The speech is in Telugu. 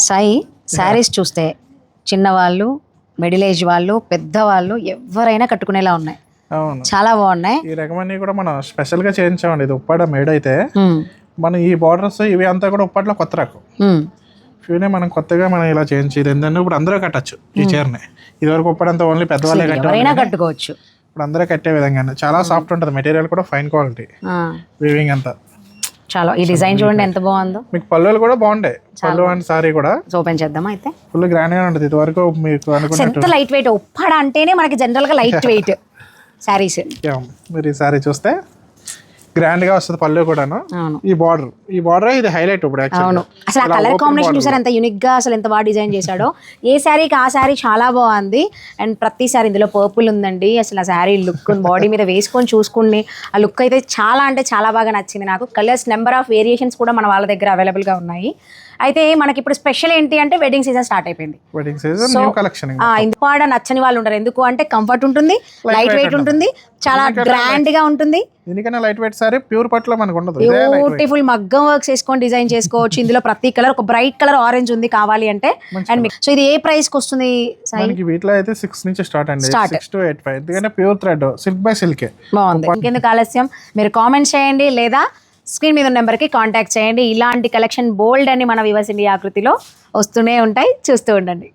సాయి శారీస్ చూస్తే చిన్నవాళ్ళు, మిడిల్ ఏజ్ వాళ్ళు, పెద్దవాళ్ళు ఎవరైనా కట్టుకునేలా ఉన్నాయి. అవును, చాలా బాగున్నాయి. ఈ రకమన్నీ కూడా మనం స్పెషల్ గా చేయించామండి. ఇది ఉప్పాడ మేడ్ అయితే మనం ఈ బార్డర్స్ ఇవి అంతా కూడా ఉప్పాడలో కొత్త రకం. ఇవన్నీ మనం కొత్తగా మనం ఇలా చేయించి ఇది ఏంటంటే ఇప్పుడు అందరూ కట్టచ్చు ఈ చీరని. ఇది వరకు ఉప్పాడంతా ఓన్లీ పెద్దవాళ్ళే ఎవరైనా కట్టుకోవచ్చు. ఇప్పుడు అందరూ కట్టే విధంగా చాలా సాఫ్ట్ ఉంటుంది మెటీరియల్ కూడా, ఫైన్ క్వాలిటీ వీవింగ్ అంతా చాలా. ఈ డిజైన్ చూడండి ఎంత బాగుందో. మీకు పళ్ళులు కూడా బాగుంటాయి, పళ్ళు అండ్ సారీ కూడా. ఓపెన్ చేద్దామా అయితే? ఫుల్ గ్రాండ్ గా ఉంటుంది. ఇది వరకు మీకు అనుకున్నట్టు ఎంత లైట్ వెయిట్. ఉప్పాడ అంటేనే మనకి జనరల్ గా లైట్ వెయిట్ శారీస్. మీరు ఈ సారీ చూస్తే గ్రాండ్ గా వస్తుంది పళ్ళు కూడాను. ఈ బార్డర్ ఇది హైలైట్ ఇప్పుడు. అవును, అసలు ఆ కలర్ కాంబినేషన్ చూసారు ఎంత యూనిక్ గా, అసలు ఎంత బాగా డిజైన్ చేశాడో. ఏ శారీకి ఆ శారీ చాలా బాగుంది. అండ్ ప్రతి శారీ ఇందులో పర్పుల్ ఉందండి. అసలు ఆ శారీ లుక్ బాడీ మీద వేసుకొని చూసుకుని ఆ లుక్ అయితే చాలా అంటే చాలా బాగా నచ్చింది నాకు. కలర్స్ నెంబర్ ఆఫ్ వేరియేషన్స్ కూడా మన వాళ్ళ దగ్గర అవైలబుల్ గా ఉన్నాయి. అయితే మనకి ఇప్పుడు స్పెషల్ ఏంటి అంటే వెడ్డింగ్ సీజన్ స్టార్ట్ అయిపోయింది. Wedding season new collection. ఇంపాడ నచ్చని వాళ్ళు ఉంటారు. ఎందుకు అంటే కంఫర్ట్ ఉంటుంది, లైట్ వెయిట్ ఉంటుంది, చాలా గ్రాండ్ గా ఉంటుంది. దీనికన్నా లైట్ వెయిట్ సారీ ప్యూర్ పట్టులో మనకు ఉండదు. బ్యూటిఫుల్ మగ్గం వర్క్స్ వేసుకొని డిజైన్ చేసుకోవచ్చు. ఇందులో ప్రతి కలర్, ఒక బ్రైట్ కలర్ ఆరెంజ్ ఉంది కావాలి అంటే. అండ్ సో ఇది ఏ ప్రైస్ కి వస్తుంది? వీటిలో అయితే 6 నుంచి స్టార్ట్ అండి, 6 to 8.5. ఎందుకంటే pure thread, silk by silk బాగుంది. ఇంకెందుకు ఆలస్యం, మీరు కామెంట్ చేయండి లేదా స్క్రీన్ మీద ఉన్న నెంబర్కి కాంటాక్ట్ చేయండి. ఇలాంటి కలెక్షన్ బోల్డ్ అని మన వివర్స్ ఇండియా ఆకృతిలో వస్తూనే ఉంటాయి, చూస్తూ ఉండండి.